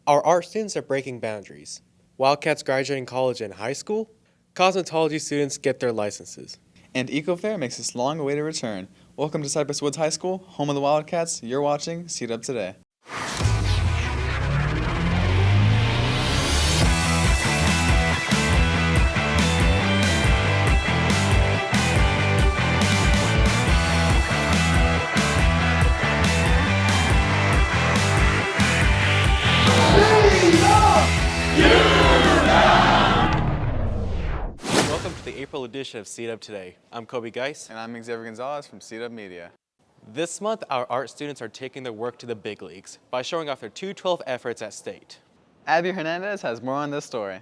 Our art students are breaking boundaries. Wildcats graduating college and high school. Cosmetology students get their licenses. And EcoFair makes its long-awaited return. Welcome to Cypress Woods High School, home of the Wildcats. You're watching CDub Today. Welcome to the April edition of CDub Today. I'm Kobe Geis. And I'm Xavier Gonzalez from CDub Media. This month, our art students are taking their work to the big leagues by showing off their 212 efforts at state. Abby Hernandez has more on this story.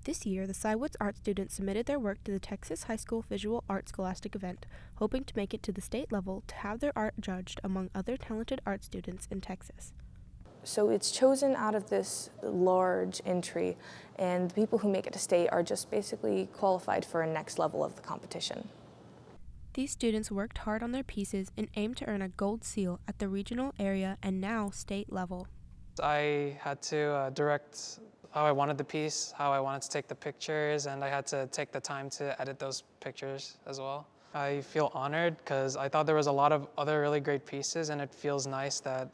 This year, the Cywoods art students submitted their work to the Texas High School Visual Arts Scholastic event, hoping to make it to the state level to have their art judged among other talented art students in Texas. So it's chosen out of this large entry, and the people who make it to state are just basically qualified for a next level of the competition. These students worked hard on their pieces and aimed to earn a gold seal at the regional, area, and now state level. I had to direct how I wanted the piece, how I wanted to take the pictures, and I had to take the time to edit those pictures as well. I feel honored because I thought there was a lot of other really great pieces, and it feels nice that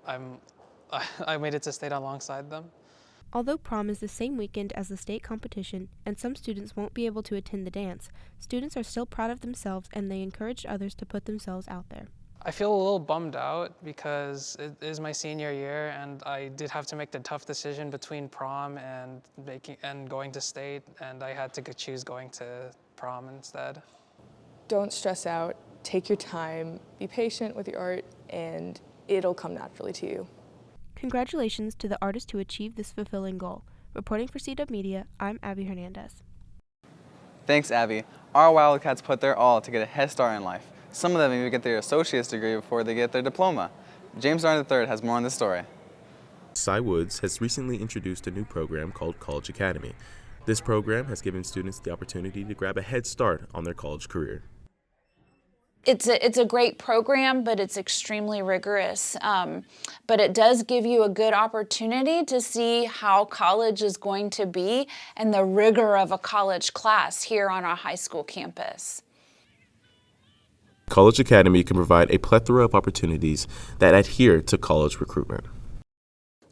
I made it to state alongside them. Although prom is the same weekend as the state competition, and some students won't be able to attend the dance, students are still proud of themselves and they encouraged others to put themselves out there. I feel a little bummed out because it is my senior year and I did have to make the tough decision between prom and going to state, and I had to choose going to prom instead. Don't stress out, take your time, be patient with your art, and it'll come naturally to you. Congratulations to the artist who achieved this fulfilling goal. Reporting for CDub Media, I'm Abby Hernandez. Thanks, Abby. Our Wildcats put their all to get a head start in life. Some of them even get their associate's degree before they get their diploma. James Darn III has more on this story. Cywoods has recently introduced a new program called College Academy. This program has given students the opportunity to grab a head start on their college career. It's a great program, but it's extremely rigorous. But it does give you a good opportunity to see how college is going to be and the rigor of a college class here on our high school campus. College Academy can provide a plethora of opportunities that adhere to college recruitment.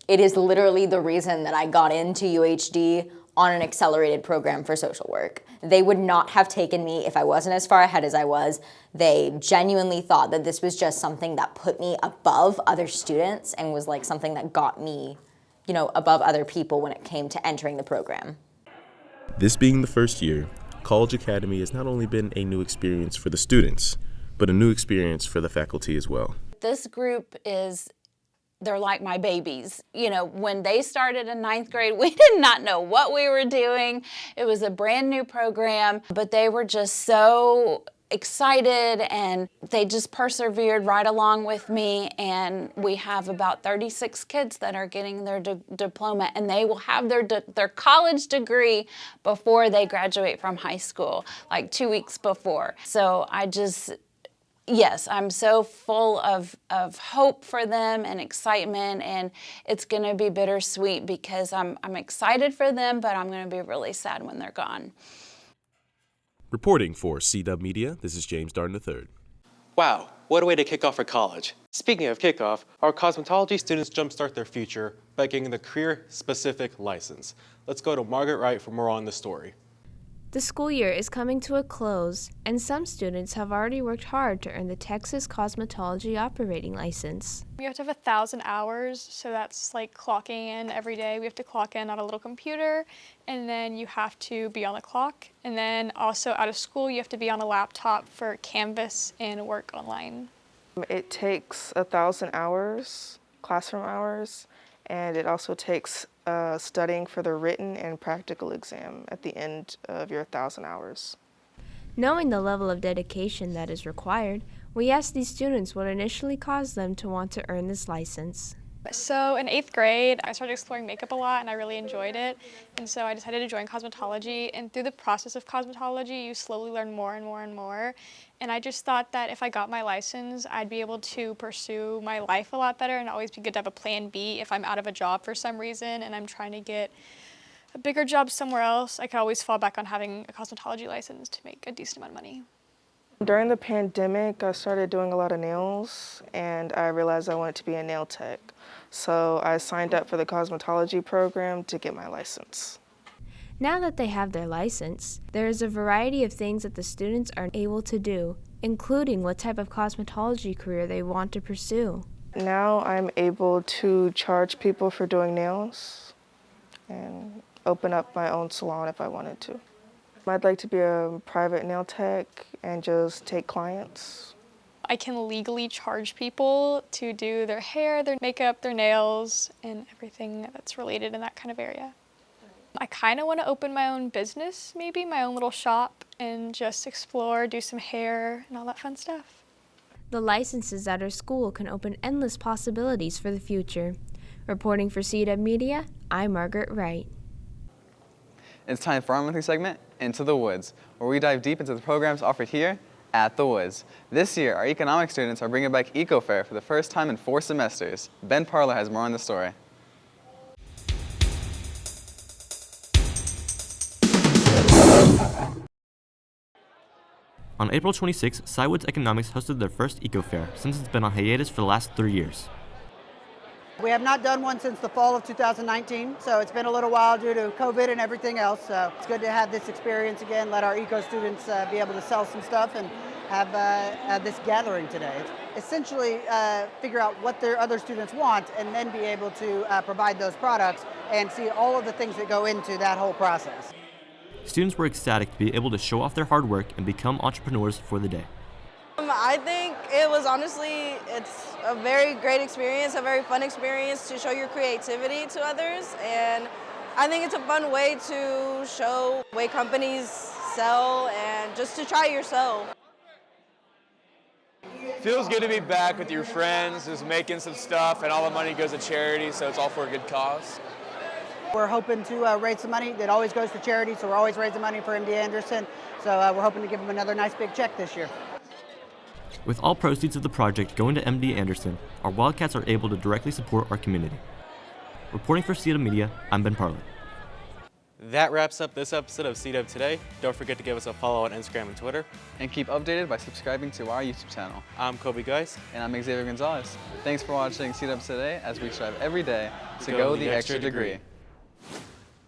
It is literally the reason that I got into UHD on an accelerated program for social work. They would not have taken me if I wasn't as far ahead as I was. They genuinely thought that this was just something that put me above other students and was like something that got me, above other people when it came to entering the program. This being the first year, College Academy has not only been a new experience for the students, but a new experience for the faculty as well. This group they're like my babies. When they started in 9th grade, we did not know what we were doing. It was a brand new program, but they were just so excited and they just persevered right along with me. And we have about 36 kids that are getting their diploma, and they will have their college degree before they graduate from high school, like 2 weeks before. So yes, I'm so full of hope for them and excitement, and it's going to be bittersweet because I'm excited for them, but I'm going to be really sad when they're gone. Reporting for CDub Media, this is James Darn III. Wow, what a way to kick off for college. Speaking of kickoff, our cosmetology students jumpstart their future by getting the career-specific license. Let's go to Margaret Wright for more on the story. The school year is coming to a close, and some students have already worked hard to earn the Texas Cosmetology operating license. We have to have 1,000 hours, so that's like clocking in every day. We have to clock in on a little computer, and then you have to be on the clock. And then also out of school, you have to be on a laptop for Canvas and work online. It takes 1,000 hours, classroom hours, and it also takes studying for the written and practical exam at the end of your 1,000 hours. Knowing the level of dedication that is required, we asked these students what initially caused them to want to earn this license. So in 8th grade, I started exploring makeup a lot and I really enjoyed it. And so I decided to join cosmetology. And through the process of cosmetology, you slowly learn more and more and more. And I just thought that if I got my license, I'd be able to pursue my life a lot better and always be good to have a plan B if I'm out of a job for some reason and I'm trying to get a bigger job somewhere else. I could always fall back on having a cosmetology license to make a decent amount of money. During the pandemic, I started doing a lot of nails, and I realized I wanted to be a nail tech. So I signed up for the cosmetology program to get my license. Now that they have their license, there is a variety of things that the students are able to do, including what type of cosmetology career they want to pursue. Now I'm able to charge people for doing nails and open up my own salon if I wanted to. I'd like to be a private nail tech and just take clients. I can legally charge people to do their hair, their makeup, their nails, and everything that's related in that kind of area. I kind of want to open my own business, maybe my own little shop, and just explore, do some hair, and all that fun stuff. The licenses at our school can open endless possibilities for the future. Reporting for CDub Media, I'm Margaret Wright. It's time for our monthly segment, Into the Woods, where we dive deep into the programs offered here at the Woods. This year, our economics students are bringing back Eco Fair for the first time in 4 semesters. Ben Parler has more on the story. On April 26, Cywood's Economics hosted their first Eco Fair since it's been on hiatus for the last 3 years. We have not done one since the fall of 2019, so it's been a little while due to COVID and everything else. So it's good to have this experience again, let our eco students be able to sell some stuff and have this gathering today. Essentially figure out what their other students want and then be able to provide those products and see all of the things that go into that whole process. Students were ecstatic to be able to show off their hard work and become entrepreneurs for the day. I think it was it's a very great experience, a very fun experience to show your creativity to others. And I think it's a fun way to show the way companies sell and just to try yourself. Feels good to be back with your friends, just making some stuff, and all the money goes to charity, so it's all for a good cause. We're hoping to raise some money that always goes to charity, so we're always raising money for MD Anderson. So we're hoping to give them another nice big check this year. With all proceeds of the project going to MD Anderson, our Wildcats are able to directly support our community. Reporting for CDub Media, I'm Ben Parler. That wraps up this episode of CDub Today. Don't forget to give us a follow on Instagram and Twitter. And keep updated by subscribing to our YouTube channel. I'm Kobe Geis. And I'm Xavier Gonzalez. Thanks for watching CDub Today as we strive every day to go the extra degree.